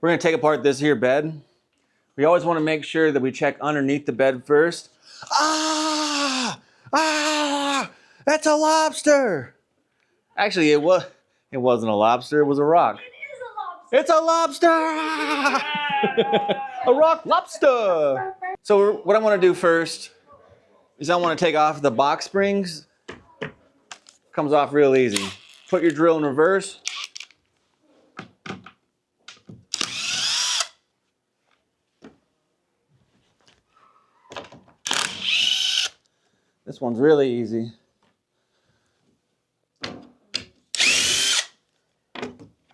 We're gonna take apart this here bed. We always wanna make sure that we check underneath the bed first. Ah! Ah! That's a lobster! Actually, it wasn't a lobster, it was a rock. It is a lobster! It's a lobster! A rock lobster! So what I wanna do first is I wanna take off the box springs. Comes off real easy. Put your drill in reverse. This one's really easy.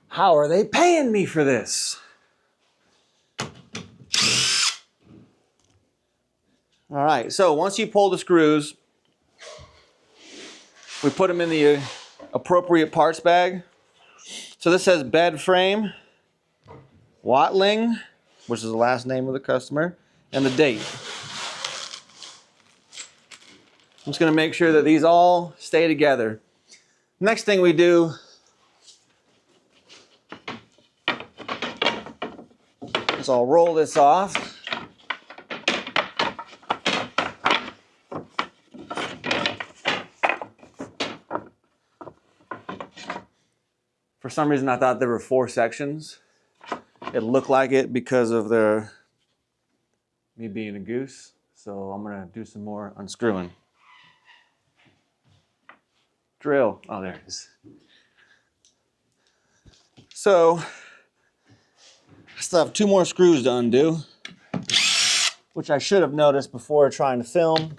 How are they paying me for this? All right, so once you pull the screws, we put them in the appropriate parts bag. So this says bed frame, Watling, which is the last name of the customer, and the date. I'm just gonna make sure that these all stay together. Next thing we do is I'll roll this off. For some reason I thought there were 4 sections. It looked like it because of me being a goose. So I'm gonna do some more unscrewing. Drill, oh there it is. So, I still have 2 more screws to undo, which I should have noticed before trying to film,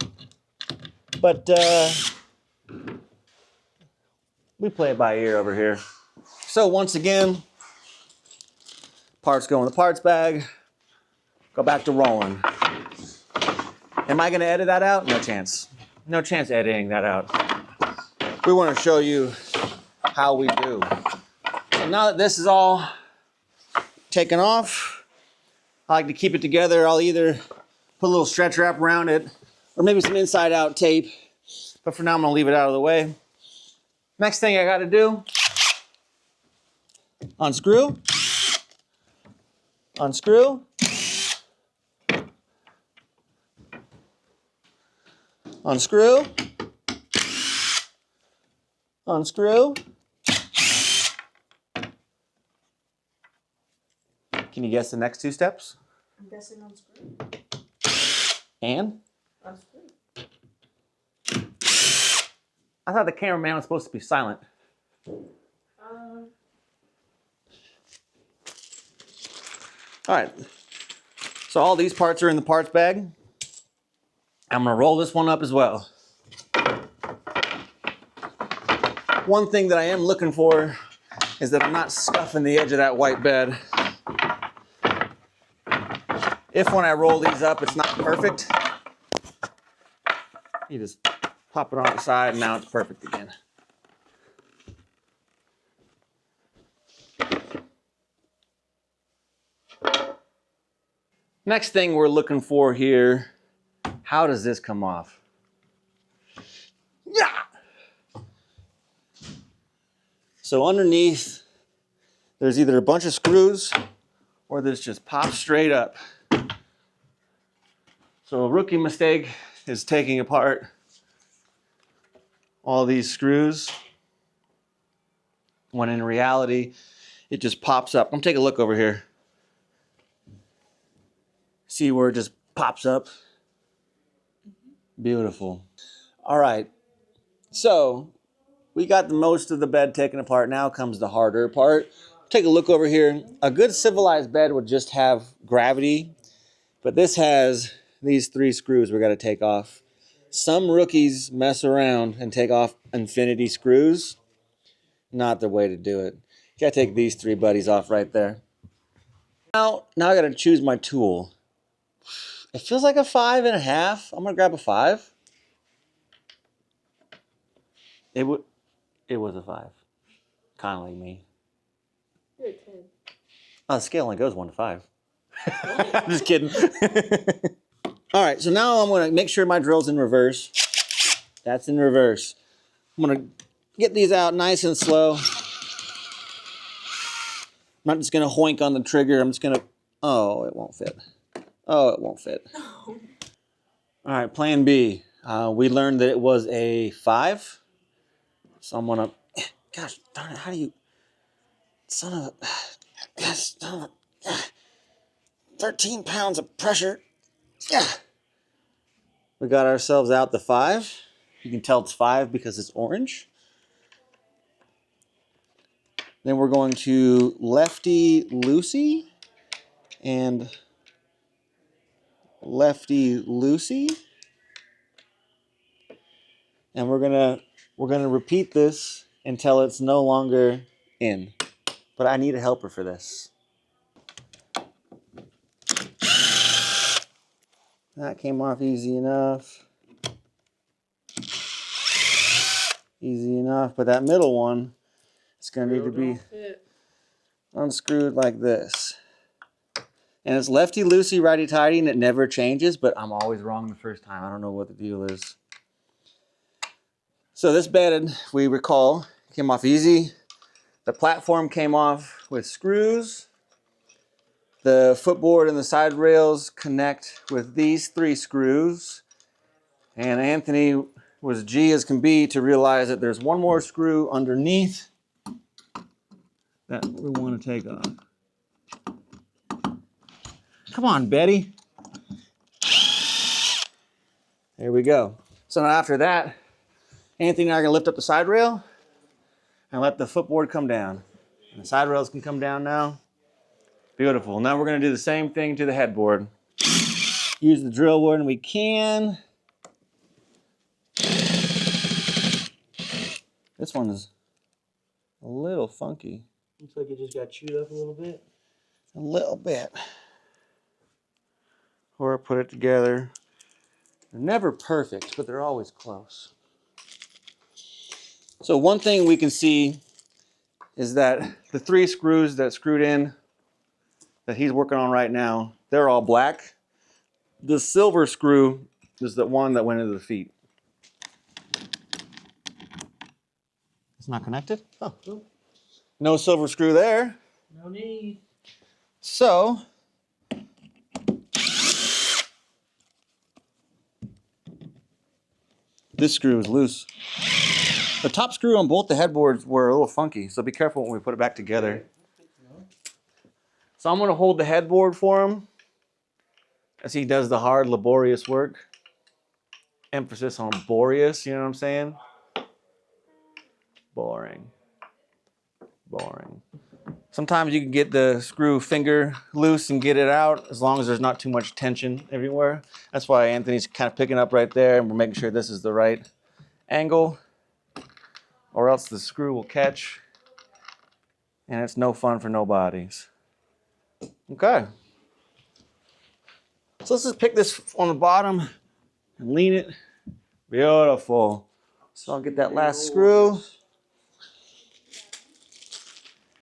but we play it by ear over here. So once again, parts go in the parts bag, go back to rolling. Am I gonna edit that out? No chance. No chance editing that out. We want to show you how we do. So now that this is all taken off, I like to keep it together. I'll either put a little stretch wrap around it or maybe some inside out tape. But for now, I'm gonna leave it out of the way. Next thing I gotta do, unscrew, unscrew, unscrew, unscrew. Can you guess the next 2 steps? I'm guessing unscrew. And? Unscrew. I thought the cameraman was supposed to be silent. All right. So all these parts are in the parts bag. I'm gonna roll this one up as well. One thing that I am looking for is that I'm not scuffing the edge of that white bed. If when I roll these up, it's not perfect, you just pop it on the side and now it's perfect again. Next thing we're looking for here, how does this come off? Yeah! So underneath, there's either a bunch of screws or this just pops straight up. So a rookie mistake is taking apart all these screws when in reality, it just pops up. I'm gonna take a look over here. See where it just pops up? Beautiful. All right, so we got the most of the bed taken apart. Now comes the harder part. Take a look over here. A good civilized bed would just have gravity, but this has these 3 screws we got to take off. Some rookies mess around and take off infinity screws. Not the way to do it. You got to take these 3 buddies off right there. Now I got to choose my tool. It feels like a 5.5. I'm gonna grab a 5. It was a 5. Kind of like me. You're a 10. Oh, the scale only goes 1 to 5. I'm just kidding. All right, so now I'm gonna make sure my drill's in reverse. That's in reverse. I'm gonna get these out nice and slow. not just gonna hoink on the trigger. I'm just gonna, oh, it won't fit. Oh, it won't fit. All right, plan B. We learned that it was a 5. So I'm gonna, gosh darn it, how do you, son of a, gosh darn it, 13 pounds of pressure. Yeah. We got ourselves out the 5. You can tell it's 5 because it's orange. Then we're going to lefty loosey and lefty loosey. And we're gonna repeat this until it's no longer in. But I need a helper for this. That came off easy enough. Easy enough, but that middle one is gonna need to be unscrewed like this. And it's lefty loosey, righty tighty, and it never changes, but I'm always wrong the first time. I don't know what the deal is. So this bed, if we recall, came off easy. The platform came off with screws. The footboard and the side rails connect with these 3 screws. And Anthony was G as can be to realize that there's one more screw underneath that we want to take off. Come on, Betty. There we go. So now after that, Anthony and I are gonna lift up the side rail and let the footboard come down. And the side rails can come down now. Beautiful. Now we're gonna do the same thing to the headboard. Use the drill when we can. This one is a little funky. Looks like it just got chewed up a little bit. A little bit. Or put it together. They're never perfect, but they're always close. So one thing we can see is that the 3 screws that screwed in that he's working on right now, they're all black. The silver screw is the one that went into the feet. It's not connected? Oh, no silver screw there. No need. So, this screw is loose. The top screw on both the headboards were a little funky, so be careful when we put it back together. So I'm gonna hold the headboard for him as he does the hard, laborious work. Emphasis on laborious, you know what I'm saying? Boring. Boring. Sometimes you can get the screw finger loose and get it out as long as there's not too much tension everywhere. That's why Anthony's kind of picking up right there and we're making sure this is the right angle or else the screw will catch and it's no fun for nobodies. Okay. So let's just pick this on the bottom and lean it. Beautiful. So I'll get that last screw.